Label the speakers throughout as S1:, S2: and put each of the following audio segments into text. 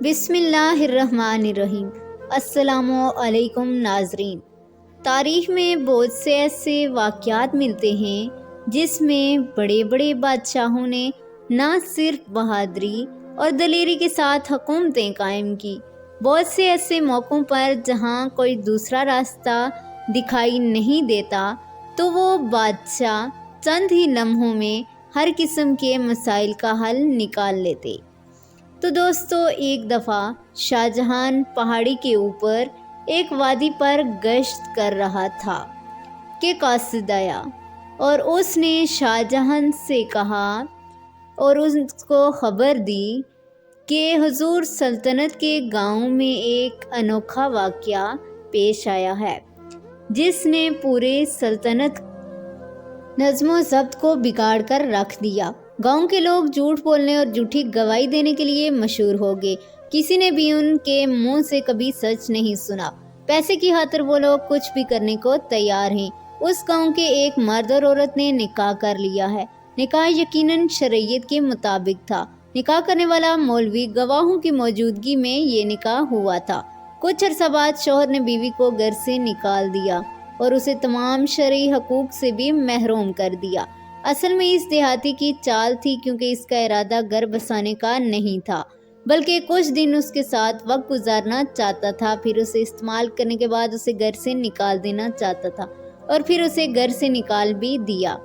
S1: بسم اللہ الرحمن الرحیم۔ السلام علیکم ناظرین۔ تاریخ میں بہت سے ایسے واقعات ملتے ہیں جس میں بڑے بڑے بادشاہوں نے نہ صرف بہادری اور دلیری کے ساتھ حکومتیں قائم کی، بہت سے ایسے موقعوں پر جہاں کوئی دوسرا راستہ دکھائی نہیں دیتا تو وہ بادشاہ چند ہی لمحوں میں ہر قسم کے مسائل کا حل نکال لیتے۔ تو دوستو، ایک دفعہ شاہ جہان پہاڑی کے اوپر ایک وادی پر گشت کر رہا تھا کہ قاصد آیا اور اس نے شاہ جہان سے کہا اور اس کو خبر دی کہ حضور سلطنت کے گاؤں میں ایک انوکھا واقعہ پیش آیا ہے جس نے پورے سلطنت نظم و ضبط کو بگاڑ کر رکھ دیا۔ گاؤں کے لوگ جھوٹ بولنے اور جھوٹی گواہی دینے کے لیے مشہور ہو گئے۔ کسی نے بھی ان کے منہ سے کبھی سچ نہیں سنا۔ پیسے کی خاطر وہ لوگ کچھ بھی کرنے کو تیار ہیں۔ اس گاؤں کے ایک مرد اور عورت نے نکاح کر لیا ہے۔ نکاح یقیناً شریعت کے مطابق تھا۔ نکاح کرنے والا مولوی گواہوں کی موجودگی میں یہ نکاح ہوا تھا۔ کچھ عرصہ بعد شوہر نے بیوی کو گھر سے نکال دیا اور اسے تمام شرعی حقوق سے بھی محروم کر دیا۔ اصل میں اس دیہاتی کی چال تھی، کیونکہ اس کا ارادہ گھر بسانے کا نہیں تھا بلکہ کچھ دن اس کے ساتھ وقت گزارنا چاہتا تھا، پھر اسے استعمال کرنے کے بعد اسے گھر سے نکال دینا چاہتا تھا اور پھر اسے گھر سے نکال بھی دیا۔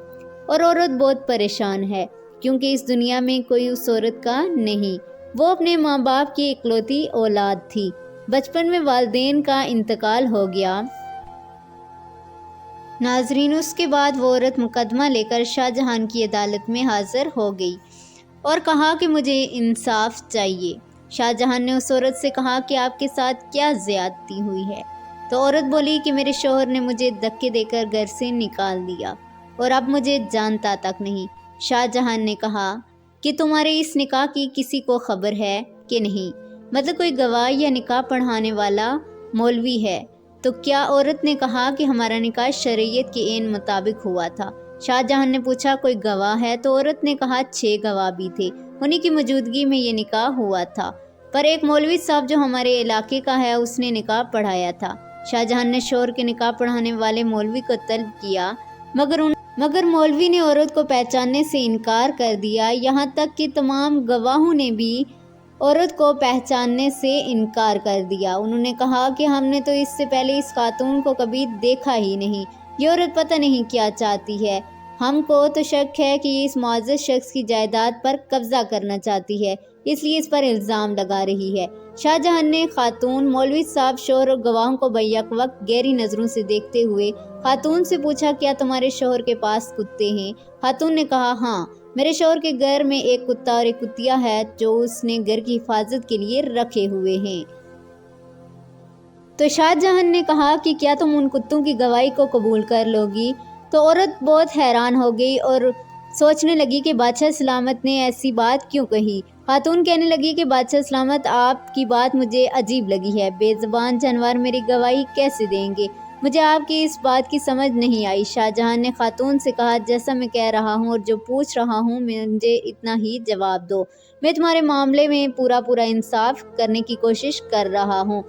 S1: اور عورت بہت پریشان ہے کیونکہ اس دنیا میں کوئی اس عورت کا نہیں۔ وہ اپنے ماں باپ کی اکلوتی اولاد تھی۔ بچپن میں والدین کا انتقال ہو گیا۔ ناظرین، اس کے بعد وہ عورت مقدمہ لے کر شاہ جہان کی عدالت میں حاضر ہو گئی اور کہا کہ مجھے انصاف چاہیے۔ شاہ جہان نے اس عورت سے کہا کہ آپ کے ساتھ کیا زیادتی ہوئی ہے؟ تو عورت بولی کہ میرے شوہر نے مجھے دھکے دے کر گھر سے نکال دیا اور اب مجھے جانتا تک نہیں۔ شاہ جہان نے کہا کہ تمہارے اس نکاح کی کسی کو خبر ہے کہ نہیں؟ مطلب کوئی گواہ یا نکاح پڑھانے والا مولوی ہے؟ تو کیا عورت نے کہا کہ ہمارا نکاح شریعت کے عین مطابق ہوا تھا۔ شاہ جہان نے پوچھا کوئی گواہ ہے؟ تو عورت نے کہا 6 گواہ بھی تھے، انہی کی موجودگی میں یہ نکاح ہوا تھا، پر ایک مولوی صاحب جو ہمارے علاقے کا ہے اس نے نکاح پڑھایا تھا۔ شاہ جہان نے شوہر کے نکاح پڑھانے والے مولوی کو طلب کیا مگر مولوی نے عورت کو پہچاننے سے انکار کر دیا، یہاں تک کہ تمام گواہوں نے بھی عورت کو پہچاننے سے انکار کر دیا۔ انہوں نے کہا کہ ہم نے تو اس سے پہلے اس خاتون کو کبھی دیکھا ہی نہیں، یہ عورت پتہ نہیں کیا چاہتی ہے، ہم کو تو شک ہے کہ یہ اس معزز شخص کی جائیداد پر قبضہ کرنا چاہتی ہے، اس لیے اس پر الزام لگا رہی ہے۔ شاہ جہان نے خاتون، مولوی صاحب، شوہر اور گواہوں کو بیک وقت گہری نظروں سے دیکھتے ہوئے خاتون سے پوچھا کیا تمہارے شوہر کے پاس کتے ہیں؟ خاتون نے کہا ہاں، میرے شوہر کے گھر میں ایک کتا اور ایک کتیا ہے جو اس نے گھر کی حفاظت کے لیے رکھے ہوئے ہیں۔ تو شاہ جہان نے کہا کہ کیا تم ان کتوں کی گواہی کو قبول کر لو گی؟ تو عورت بہت حیران ہو گئی اور سوچنے لگی کہ بادشاہ سلامت نے ایسی بات کیوں کہی۔ خاتون کہنے لگی کہ بادشاہ سلامت، آپ کی بات مجھے عجیب لگی ہے، بے زبان جانور میری گواہی کیسے دیں گے؟ مجھے آپ کی اس بات کی سمجھ نہیں آئی۔ شاہ جہان نے خاتون سے کہا جیسا میں کہہ رہا ہوں اور جو پوچھ رہا ہوں مجھے اتنا ہی جواب دو، میں تمہارے معاملے میں پورا انصاف کرنے کی کوشش کر رہا ہوں۔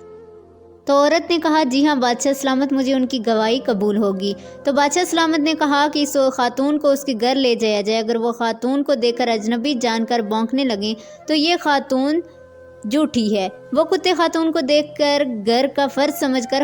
S1: تو عورت نے کہا جی ہاں بادشاہ سلامت، مجھے ان کی گواہی قبول ہوگی۔ تو بادشاہ سلامت نے کہا کہ اس خاتون کو اس کے گھر لے جایا جائے، اگر وہ خاتون کو دیکھ کر اجنبی جان کر بونکنے لگیں تو یہ خاتون جھوٹی ہے، وہ کتے خاتون کو دیکھ کر گھر کا فرد سمجھ کر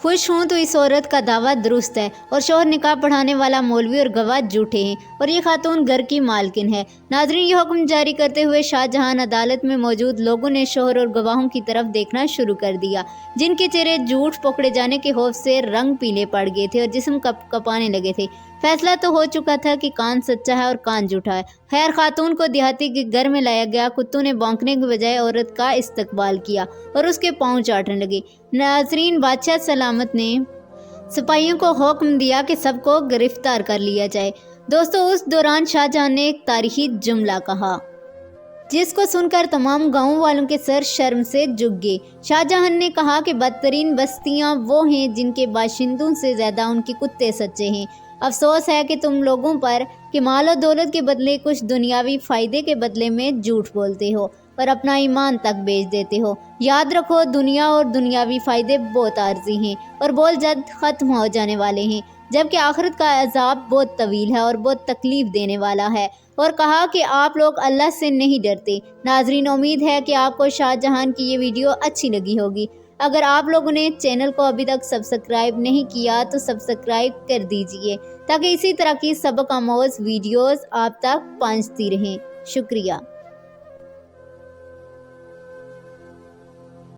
S1: خوش ہوں تو اس عورت کا دعویٰ درست ہے اور شوہر نکاح پڑھانے والا مولوی اور گواہ جھوٹے ہیں اور یہ خاتون گھر کی مالکن ہے۔ ناظرین، یہ حکم جاری کرتے ہوئے شاہ جہان عدالت میں موجود لوگوں نے شوہر اور گواہوں کی طرف دیکھنا شروع کر دیا، جن کے چہرے جھوٹ پکڑے جانے کے خوف سے رنگ پیلے پڑ گئے تھے اور جسم کپانے لگے تھے۔ فیصلہ تو ہو چکا تھا کہ کان سچا ہے اور کان جھوٹا ہے۔ خیر، خاتون کو دیہاتی کے گھر میں لایا گیا، کتوں نے بونکنے کے بجائے عورت کا استقبال کیا اور اس کے پاؤں چاٹنے لگے۔ ناظرین، بادشاہ سلامت نے سپاہیوں کو حکم دیا کہ سب کو گرفتار کر لیا جائے۔ دوستو، اس دوران شاہ جہان نے ایک تاریخی جملہ کہا جس کو سن کر تمام گاؤں والوں کے سر شرم سے جھک گئے۔ شاہ جہان نے کہا کہ بدترین بستیاں وہ ہیں جن کے باشندوں سے زیادہ ان کے کتے سچے ہیں۔ افسوس ہے کہ تم لوگوں پر کہ مال و دولت کے بدلے کچھ دنیاوی فائدے کے بدلے میں جھوٹ بولتے ہو اور اپنا ایمان تک بیچ دیتے ہو۔ یاد رکھو، دنیا اور دنیاوی فائدے بہت عارضی ہیں اور بہت جلد ختم ہو جانے والے ہیں، جبکہ آخرت کا عذاب بہت طویل ہے اور بہت تکلیف دینے والا ہے۔ اور کہا کہ آپ لوگ اللہ سے نہیں ڈرتے۔ ناظرین، امید ہے کہ آپ کو شاہ جہان کی یہ ویڈیو اچھی لگی ہوگی۔ اگر آپ لوگوں نے چینل کو ابھی تک سبسکرائب نہیں کیا تو سبسکرائب کر دیجئے تاکہ اسی طرح کی سبق آموز ویڈیوز آپ تک پہنچتی رہیں۔ شکریہ۔